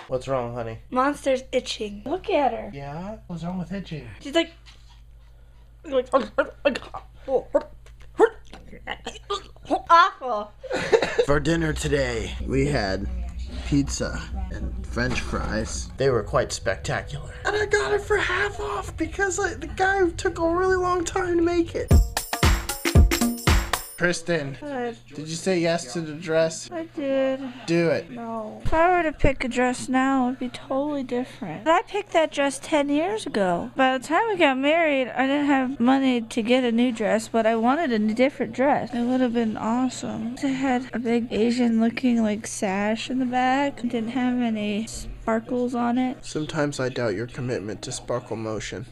What's wrong, honey? Monster's itching. Look at her. Yeah? What's wrong with itching? She's like awful. For dinner today, we had pizza and French fries. They were quite spectacular. And I got it for half off because the guy took a really long time to make it. Kristen, Good. did you say yes to the dress? I did. Do it. No. If I were to pick a dress now, it would be totally different. But I picked that dress 10 years ago. By the time we got married, I didn't have money to get a new dress, but I wanted a different dress. It would have been awesome. It had a big Asian looking like sash in the back. It didn't have any sparkles on it. Sometimes I doubt your commitment to sparkle motion.